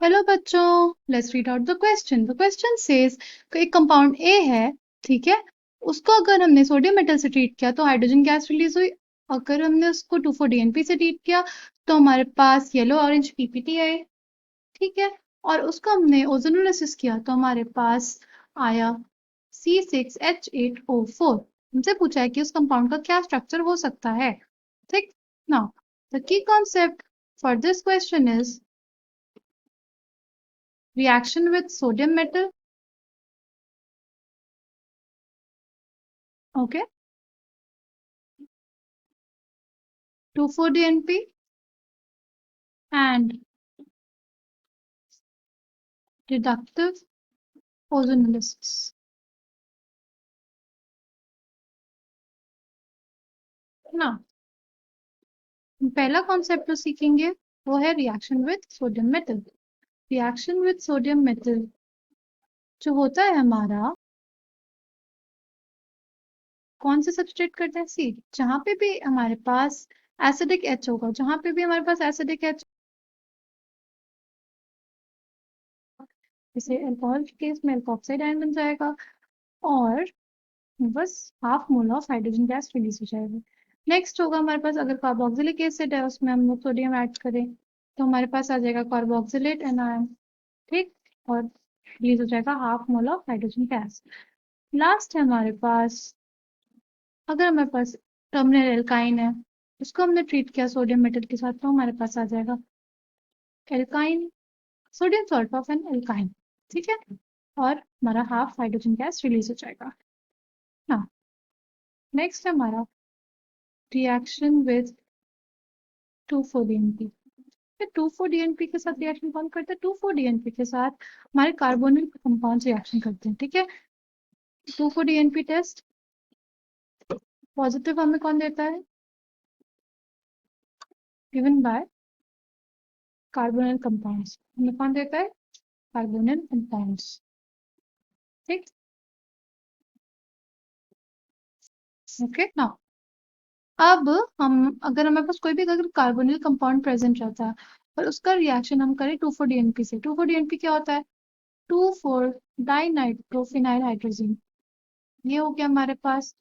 Hello बच्चों, let's read out the question. The question says एक compound A है, ठीक है। उसको अगर हमने सोडियम मेटल से ट्रीट किया तो हाइड्रोजन गैस रिलीज हुई। अगर हमने उसको 2,4-DNP से ट्रीट किया तो हमारे पास येलो ऑरेंज पीपीटी आए, ठीक है। और उसको हमने ओजोनोलिसिस किया तो हमारे पास आया C6H8O4। हमसे पूछा है कि उस कंपाउंड का क्या स्ट्रक्चर हो सकता है, ठीक। Now the key concept for this question is reaction with sodium metal, okay, 2,4-DNP and reductive ozonolysis. ना पहला कॉन्सेप्ट जो सीखेंगे वो है reaction with sodium metal. Reaction with sodium metal जो होता है हमारा, कौन से सब्सट्रेट करते हैं, सी जहां पे भी हमारे पास एसिडिक एच होगा, जहां पे भी हमारे पास एसिडिक एच, जैसे अल्कोहल के केस में अल्कोक्साइड आयन बन जाएगा और बस half mole of hydrogen gas release हो जाएगा। नेक्स्ट होगा हमारे पास, अगर कार्बोक्सिलिक एसिड है उसमें हम लोग सोडियम ऐड करें तो हमारे पास आ जाएगा कार्बोक्सिलेट एनायन, ठीक। और रिलीज हो जाएगा half mole of hydrogen gas. Last है हमारे पास, अगर हमारे पास टर्मिनल एल्काइन है, उसको हमने ट्रीट किया सोडियम मेटल के साथ तो हमारे पास आ जाएगा alkyne, sodium salt of an alkyne, ठीक है। और हमारा हाफ हाइड्रोजन गैस रिलीज हो जाएगा। हाँ, नेक्स्ट है हमारा रिएक्शन विद 2,4-DNP। 2,4-DNP के साथ रिएक्शन कौन करता है? 2,4-DNP के साथ हमारे कार्बोनिल कंपाउंड रिएक्शन करते हैं, ठीक है। 2,4-DNP टेस्ट पॉजिटिव हमें कौन देता है? Given by carbonyl compounds. हमें कौन देता है? कार्बोनिल कंपाउंड्स, ठीक। ओके ना, अब हम अगर हमारे पास कोई भी अगर कार्बोनिल कंपाउंड प्रेजेंट रहता है और उसका रिएक्शन हम करें 2,4-DNP से, 2,4-DNP क्या होता है? 2,4-डाइनाइट्रोफिनाइल हाइड्रोजन। ये हो गया हमारे पास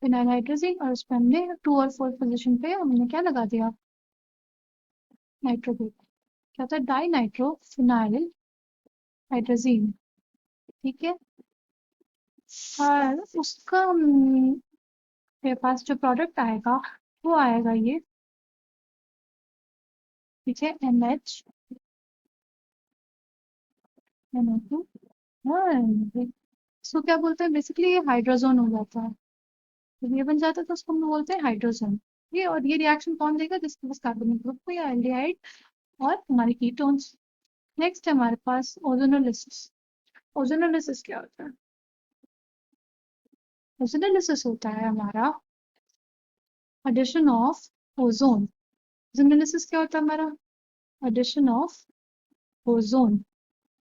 फिनाइल हाइड्रोजन और उस पर हमने 2 और 4 पोजीशन पे हमने क्या लगा दिया? Nitro group. क्या होता है? डाई नाइट्रो फिनाइल हाइड्रोजन, ठीक है। और उसका मेरे पास जो प्रोडक्ट आएगा वो आएगा ये, ठीक है, NH NO2। इसको क्या बोलते हैं? बेसिकली ये हाइड्रोजन हो जाता है, जब ये बन जाता है तो उसको हम बोलते हैं हाइड्रोजन। ये और ये रिएक्शन कौन देगा? जिसके पास कार्बोनिल ग्रुप हो या एल्डिहाइड और हमारे कीटोन्स। नेक्स्ट है हमारे पास ओजोनोलिसिस। ओजोनोलिसिस क्या होता है? ओजोनोलिसिस होता है हमारा एडिशन ऑफ ओजोन। ओजोनोलिसिस क्या होता है हमारा? Addition of ozone.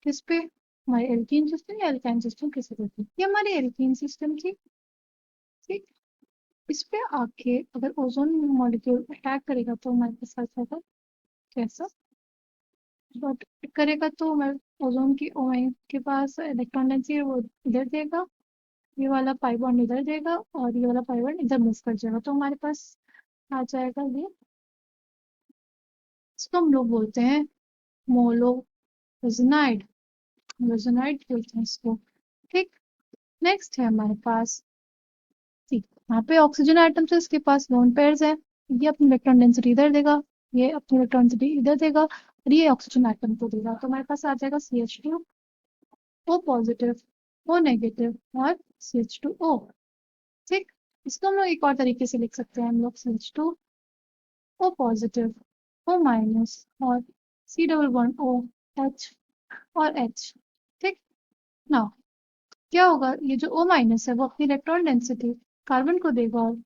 किस पे? हमारे एल्कीन सिस्टम या एल्काइन सिस्टम, किसी पे भी। ये हमारी एल्कीन सिस्टम थी, ठीक। इस पे आके अगर ओजोन मॉलिक्यूल अटैक करेगा तो हमारे पास आ जाएगा कैसा? बट करेगा तो हमारे ओजोन की ओआई के पास इलेक्ट्रॉन डेंसिटी वो इधर देगा, ये वाला पाई बॉन्ड इधर देगा और ये वाला पाई बॉन्ड इधर मूव कर जाएगा तो हमारे पास आ जाएगा ये। इसको हम लोग बोलते हैं मोलोजनाइड। मोलोजनाइड बोलते हैं इसको, ठीक। नेक्स्ट है हमारे पास, ठीक, यहाँ पे ऑक्सीजन आइटम्स है, इसके पास लोन पेयर्स है। ये अपनी इलेक्ट्रॉन डेंसिटी इधर देगा, ये अपनी इलेक्ट्रॉन डेंसिटी इधर देगा और ये ऑक्सीजन आइटम को देगा तो हमारे पास आ जाएगा CH2, O positive, O negative और CH2O, ठीक। इसको हम लोग एक और तरीके से लिख सकते हैं, हम लोग CH2O पॉजिटिव, O माइनस और C double bond O, H और H, ठीक। नाउ क्या होगा? ये जो O माइनस है वो अपनी इलेक्ट्रॉन डेंसिटी कार्बन को देगा और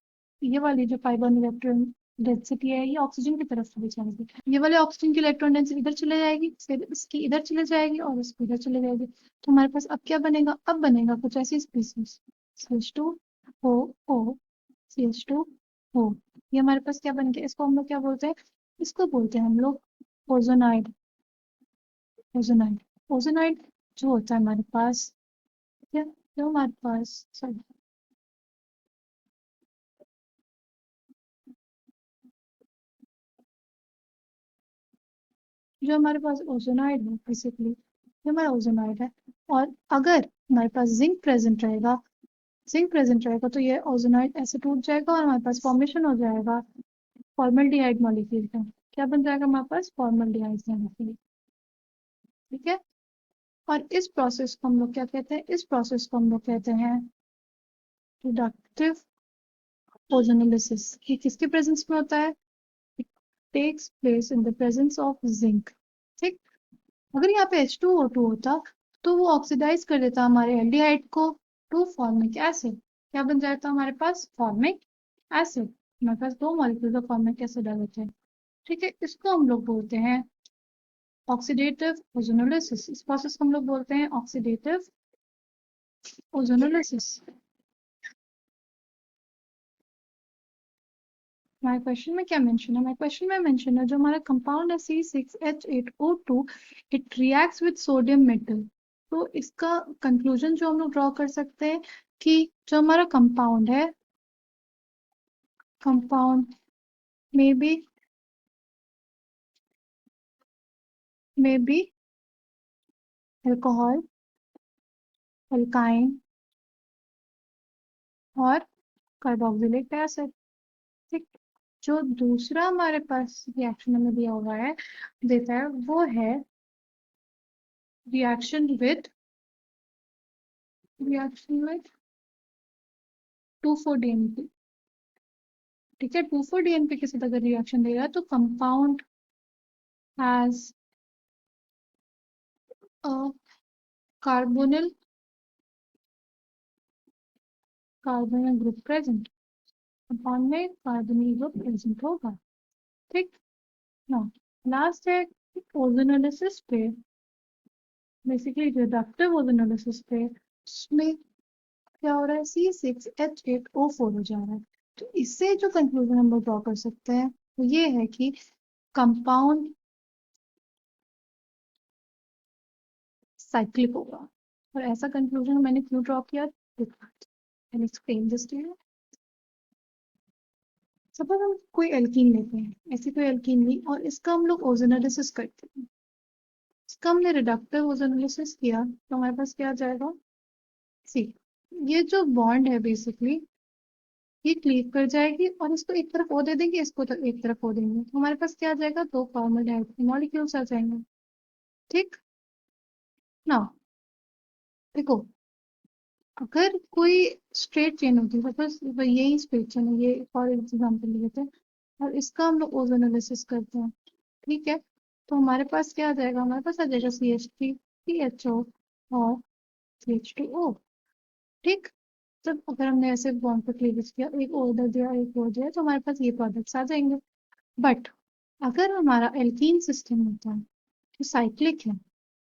ये वाली जो पाई बॉन्ड इलेक्ट्रॉन डेंसिटी है ये ऑक्सीजन की तरफ चली जाएगी। ये वाले ऑक्सीजन की इलेक्ट्रॉन डेंसिटी इधर चले जाएगी, फिर इसकी इधर चले जाएगी और इसकी इधर चले जाएगी तो हमारे पास अब क्या बनेगा? अब बनेगा कुछ ऐसी स्पीसीज CH2O, CH2O। ये हमारे पास क्या बन गया? इसको हम लोग क्या बोलते हैं? इसको बोलते हैं हम लोग ओजोनाइड, ओजोनाइड, ओजोनाइड जो होता है हमारे पास, क्या जो हमारे पास, सॉरी, जो हमारे पास ओजोनाइड है बेसिकली, ये हमारा ओजोनाइड है। और अगर हमारे पास जिंक प्रेजेंट रहेगा तो ये ओजोनाइड ऐसे टूट जाएगा और हमारे पास फॉर्मेशन हो जाएगा फॉर्मल्डिहाइड मॉलिक्यूल का। क्या बन जाएगा हमारे पास? Formaldehyde molecule. ठीक है। और इस प्रोसेस को हम लोग क्या कहते हैं? इस प्रोसेस को हम लोग कहते हैं रिडक्टिव ओजोनोलिसिस। ये किसके प्रेजेंस में होता है? It takes place in the presence of zinc. ठीक। अगर यहाँ पे H2O2 होता तो वो ऑक्सीडाइज कर देता हमारे एल्डिहाइड को टू फॉर्मिक एसिड। क्या बन जाता हमारे पास? Formic acid. हमारे पास दो मॉलिक्यूल का फॉर्मिक एसिड आ जाते हैं। ठीक है, इसको हम लोग बोलते हैं ऑक्सीडेटिव ओजोनोलिसिस। इस प्रोसेस को हम लोग बोलते हैं ऑक्सीडेटिव ओजोनोलिसिस। हमारे क्वेश्चन में क्या मेंशन है? हमारे क्वेश्चन में मेंशन है जो हमारा कंपाउंड है C6H8O2, it reacts with sodium metal. तो इसका कंक्लूजन जो हम लोग ड्रॉ कर सकते हैं कि जो हमारा कंपाउंड है, कंपाउंड में भी अल्कोहल, अल्काइन और कार्बोक्सिलिक एसिड। ठीक। जो दूसरा हमारे पास रिएक्शन हमें दिया हुआ है, देता है, वो है reaction with reaction with 2,4-DNP। ठीक है, 2,4-DNP के साथ अगर रिएक्शन दे रहा है तो compound has a carbonyl carbonyl group present. Compound में कार्बोनिल ग्रुप प्रेजेंट होगा। ठीक ना। लास्ट है ओजोनोलिसिस पे, बेसिकली रिडक्टिव ओजोनोलिसिस पे, उसमें क्या हो रहा है? C6H8O4 हो जा रहा है। तो इससे जो कंक्लूजन हम लोग ड्रॉ कर सकते हैं वो ये है कि कंपाउंड साइक्लिक होगा। और ऐसा कंक्लूजन मैंने क्यों ड्रॉ किया? Explain this to you. Suppose हम कोई एल्कीन लेते हैं, ऐसी कोई एल्कीन ली और इसका हम लोग ओजोनोलिसिस करते हैं। इसका हमने रिडक्टिव ओजोनोलिसिस किया तो हमारे पास क्या आ जाएगा? सी, ये जो बॉन्ड है बेसिकली ये क्लीव कर जाएगी और इसको एक तरफ ओ दे देंगे, इसको तो एक तरफ ओ देंगे, तो हमारे पास क्या आ जाएगा? दो फॉर्मल्डिहाइड के मॉलिक्यूल्स आ जाएंगे। ठीक ना। देखो, अगर कोई स्ट्रेट चेन होती है, सपोज यही स्ट्रेट चेन है, ये फॉर एग्जाम्पल लेते हैं और इसका हम लोग ओजोनोलिसिस करते हैं। ठीक है, तो हमारे पास क्या आ जाएगा? हमारे पास आ जाएगा CH3, CHO और CH2O। ठीक। तब अगर हमने ऐसे बॉन्ड पर क्लीवेज किया, एक ओ इधर दिया एक ओ दिया, तो हमारे पास ये प्रोडक्ट्स आ जाएंगे। बट अगर हमारा एल्कीन सिस्टम होता है जो साइक्लिक है,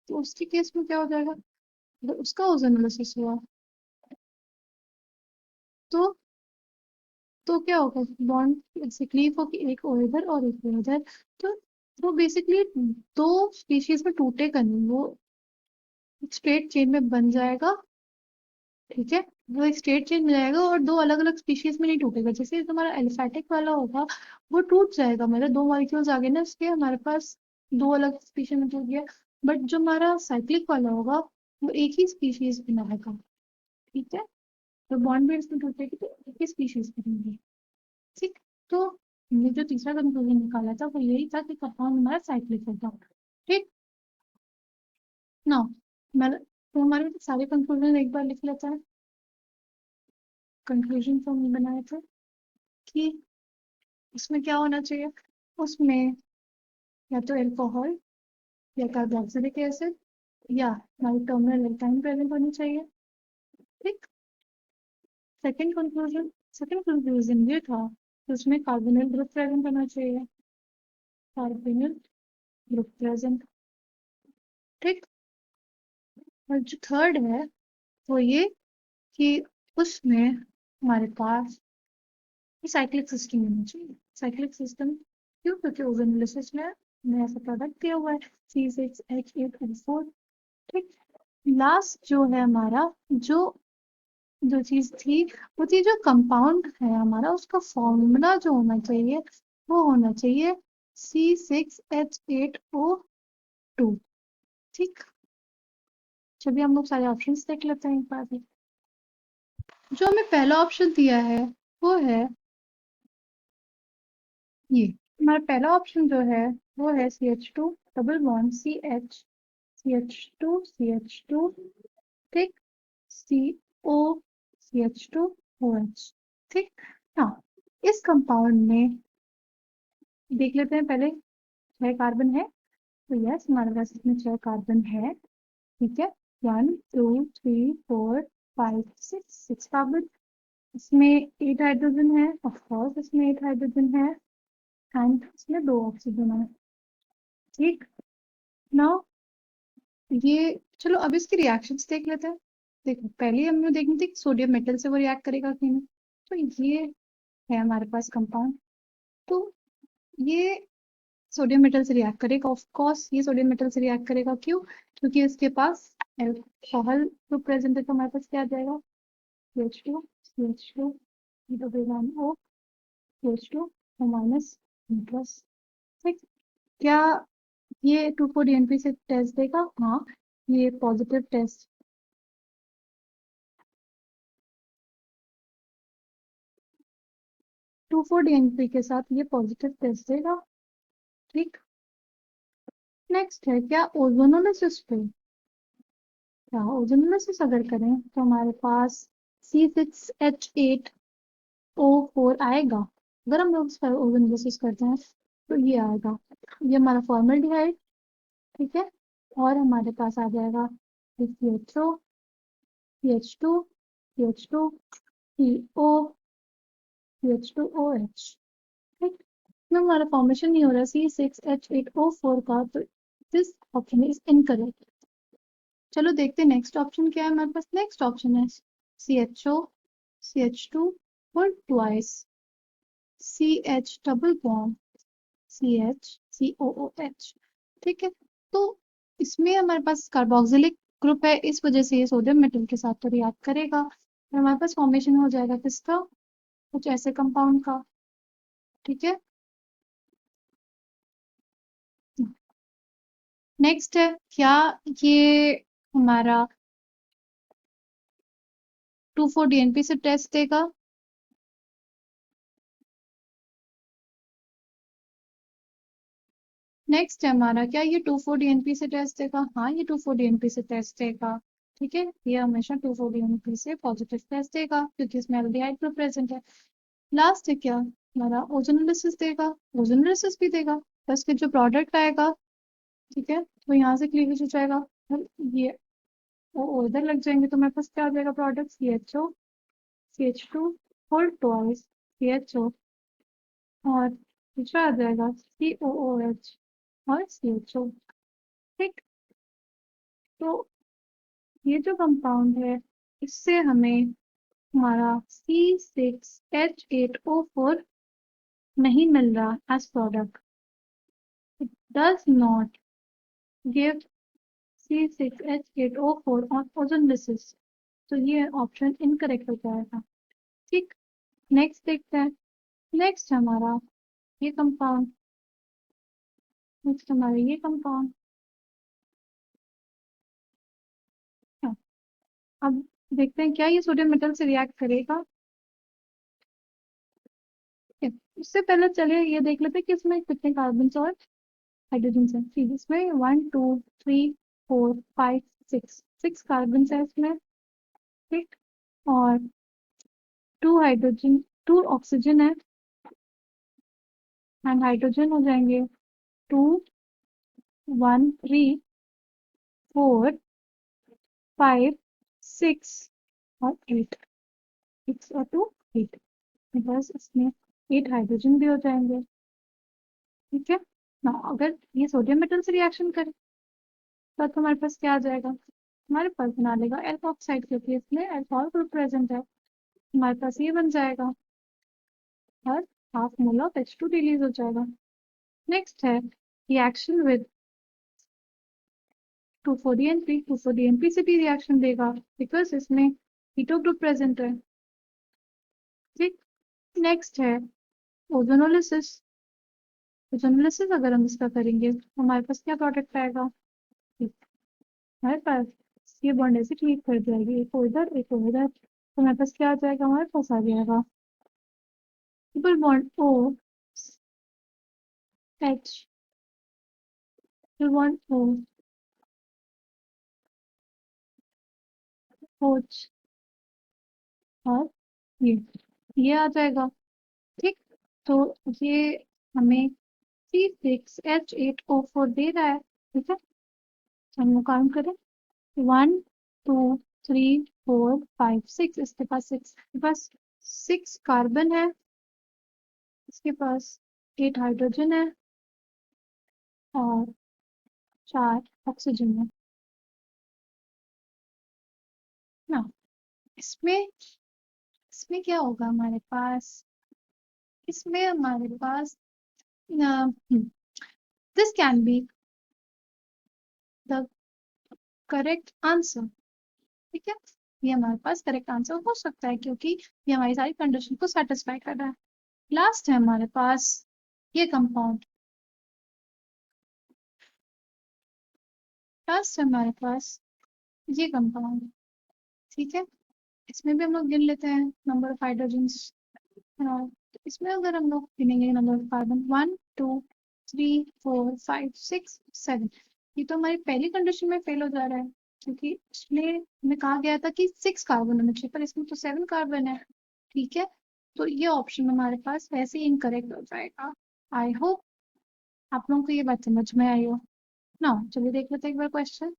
तो उसके केस में क्या हो जाएगा? अगर उसका ओजोनोलिसिस हुआ तो क्या होगा? बॉन्ड ऐसे क्लीव होगी, एक ओ इधर और एक ओ इधर। तो वो बेसिकली दो स्पीशीज में टूटेगा नहीं, वो स्ट्रेट चेन में बन जाएगा। ठीक है, वो एक स्ट्रेट चेन में जाएगा और दो अलग अलग स्पीशीज में नहीं टूटेगा। जैसे तुम्हारा एलिफेटिक वाला होगा वो टूट जाएगा, मतलब दो मॉलिक्यूल्स आ गए ना इसके, हमारे पास दो अलग स्पीशीज में टूट गया। बट जो हमारा साइक्लिक वाला होगा वो एक ही स्पीशीज में रहेगा। ठीक है, तो बॉन्ड भी इसमें टूटेगी तो एक ही स्पीशीज बनेंगे। ठीक। तो हमने जो तीसरा कंक्लूजन निकाला था वो यही था कि कंपाउंड हमारा साइक्लिक होगा। ठीक ना। मैं तो हमारे सारे कंक्लूजन एक बार लिख लेता है। कंक्लूजन तो हमने बनाए थे कि उसमें क्या होना चाहिए? उसमें या तो अल्कोहल या कार्बोक्सिलिक एसिड या हमारी टर्मिनल एल्काइन प्रेजेंट होनी चाहिए। ठीक। सेकंड कंक्लूजन ये था कि उसमें कार्बोनिल ग्रुप प्रेजेंट होना चाहिए। Carbonyl group present. ठीक। और जो थर्ड है वो ये कि उसमें हमारे पास साइक्लिक सिस्टम होना चाहिए। साइक्लिक सिस्टम क्यों? क्योंकि ओजोनोलिसिस में नया सा प्रोडक्ट दिया हुआ है C6H8O4। ठीक, लास्ट जो है हमारा जो जो चीज थी वो थी जो कंपाउंड है हमारा, उसका फॉर्मूला जो होना चाहिए वो होना चाहिए C6H8O2। ठीक, चलिए हम लोग सारे ऑप्शंस देख लेते हैं एक बार भी। जो हमें पहला ऑप्शन दिया है वो है ये। हमारा पहला ऑप्शन जो है वो है CH2 डबल बॉन्ड CH2 ठीक, CO CH2OH। ठीक, हाँ, इस कंपाउंड में देख लेते हैं पहले 6 कार्बन है, तो यस हमारे पास इसमें 6 कार्बन है। ठीक है, 1 2 3 4 5 6 कार्बन। इसमें 8 हाइड्रोजन है, ऑफ कोर्स इसमें 8 हाइड्रोजन है, एंड इसमें 2 ऑक्सीजन है। ठीक, नाउ ये चलो अब इसकी रिएक्शंस देख लेते हैं। देखो पहले हमने देखनी थी कि सोडियम मेटल से वो रिएक्ट करेगा कि नहीं। तो ये है हमारे पास कंपाउंड, तो ये सोडियम मेटल से रिएक्ट करेगा, ऑफ कोर्स ये सोडियम मेटल से रिएक्ट करेगा। क्यों? क्योंकि इसके पास अल्कोहल ग्रुप प्रेजेंट है, तो हमारे पास क्या आ जाएगा CH2 CH2 O CH2 minus plus. ठीक, क्या ये 2,4-DNP से टेस्ट देगा? हाँ, ये पॉजिटिव टेस्ट 2,4-DNP के साथ ये पॉजिटिव टेस्ट देगा। ठीक, नेक्स्ट है क्या ओजोनोलिसिस पे। क्या ओजोनोलिसिस अगर करें तो हमारे पास C6H8O4 आएगा। अगर हम लोग इस पर ओजोनोलिसिस करते हैं तो ये आएगा, ये हमारा फॉर्मल्डिहाइड। ठीक है, और हमारे पास आ जाएगा CH2 CH2 CH2 CO CH2OH। ठीक, इसमें हमारा फॉर्मेशन नहीं हो रहा C6H8O4 का, तो दिस ऑप्शन इज इनकरेक्ट। चलो देखते हैं नेक्स्ट ऑप्शन क्या है हमारे पास। नेक्स्ट ऑप्शन है CHO CH2 और twice CH double bond CH COOH। ठीक है, तो इसमें हमारे पास कार्बोक्सिलिक ग्रुप है, इस वजह से ये सोडियम मेटल के साथ तो रिएक्ट करेगा, और हमारे पास फॉर्मेशन हो जाएगा किसका, कुछ ऐसे कंपाउंड का। ठीक है, नेक्स्ट है क्या ये हमारा 2,4-DNP से टेस्ट देगा। नेक्स्ट है हमारा क्या ये 2,4-DNP से टेस्ट देगा। हाँ, ये 2,4-DNP से टेस्ट देगा। ठीक है, ये हमेशा 2,4-DNP से पॉजिटिव टेस्ट देगा क्योंकि इसमें एल्डिहाइड ग्रुप प्रेजेंट है। लास्ट है क्या हमारा ओजोनोलिसिस देगा। ओजोनोलिसिस भी देगा, बस फिर जो प्रोडक्ट आएगा, ठीक है, तो यहाँ से क्लीवेज हो जाएगा, और ये वो इधर लग जाएंगे, तो मेरे पास क्या आ जाएगा प्रोडक्ट CHO CH2 और ट्वाइस CHO, और दूसरा आ जाएगा COOH और CHO। ठीक, तो ये जो कंपाउंड है इससे हमें हमारा C6H8O4 नहीं मिल रहा as product. It does not give C6H8O4 on ozonolysis, तो ये ऑप्शन इनकरेक्ट हो जाएगा। ठीक, नेक्स्ट देखते हैं। नेक्स्ट हमारा ये कंपाउंड नेक्स्ट हमारा ये कंपाउंड अब देखते हैं क्या ये सोडियम मेटल से रिएक्ट करेगा। उससे पहले चलिए ये देख लेते हैं कि इसमें कितने कार्बन और हाइड्रोजन है। ठीक, इसमें 1 2 3 4 5 6 कार्बन है इसमें। ठीक, और 2 हाइड्रोजन 2 ऑक्सीजन है, एंड हाइड्रोजन हो जाएंगे 2 1 3 4 5 6 और 8। 6 और 2 8, बस इसमें 8 हाइड्रोजन भी हो जाएंगे। ठीक है ना, अगर ये सोडियम मेटल से रिएक्शन करे तो हमारे पास क्या आ जाएगा, हमारे पास बना लेगा एल्कोक्साइड, क्योंकि इसमें अल्कोहल ग्रुप प्रेजेंट है। हमारे पास ये बन जाएगा और half mole of H2 release हो जाएगा। नेक्स्ट है रिएक्शन विद 2,4-DNP, 2,4-DNP से भी रिएक्शन देगा बिकॉज इसमें कीटो ग्रुप प्रेजेंट है। ठीक, नेक्स्ट है ओजोनोलिसिस। ओजोनोलिसिस अगर हम इसका करेंगे तो हमारे पास क्या प्रोडक्ट आएगा? हमारे पास ये बॉन्ड ऐसे ठीक कर जाएगी, एक इधर एक इधर, तो हमारे पास क्या आ जाएगा? हमारे पास आ जाएगा triple bond O H, triple bond O H, और ये आ जाएगा। ठीक, तो ये हमें C6H8O4 दे रहा है। ठीक है, तो हम लोग काउंट करें 1 2 3 4 5 6, इसके पास 6 कार्बन है, इसके पास 8 हाइड्रोजन है और 4 ऑक्सीजन है ना। इसमें इसमें क्या होगा हमारे पास? इसमें हमारे पास this can be the correct answer. ठीक है, ये हमारे पास करेक्ट आंसर हो सकता है क्योंकि ये हमारी सारी कंडीशन को सेटिस्फाई कर रहा है। लास्ट है हमारे पास ये कंपाउंड, लास्ट है हमारे पास ये कंपाउंड। ठीक है, इसमें भी हम लोग गिन लेते हैं नंबर ऑफ हाइड्रोजन्स। तो इसमें अगर हम लोग गिनेंगे नंबर ऑफ कार्बन 1 2 3 4 5 6 7, ये तो हमारी पहली कंडीशन में फेल हो जा रहा है क्योंकि इसमें हमें कहा गया था कि 6 कार्बन होना चाहिए, पर इसमें तो 7 कार्बन है। ठीक है, तो ये ऑप्शन हमारे पास वैसे ही इनकरेक्ट हो जाएगा। आई होप आप लोगों को ये बात समझ में आई हो ना। चलिए देख लेते हैं एक बार क्वेश्चन।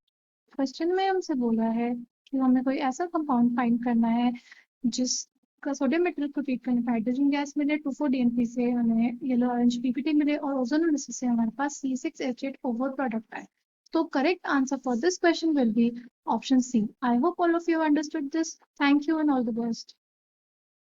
क्वेश्चन में हमसे बोला है कि हमें कोई ऐसा कंपाउंड फाइंड करना है जिसका सोडियम मेटल को ट्रीट करने पर हाइड्रोजन गैस मिले, 2,4-DNP से हमें येलो ऑरेंज पीपीटी मिले और ओजोनोलिसिस से हमारे पास C6H8O4 प्रोडक्ट आए। तो correct answer for this question will be option C. I hope all of you understood this. Thank you and all the best.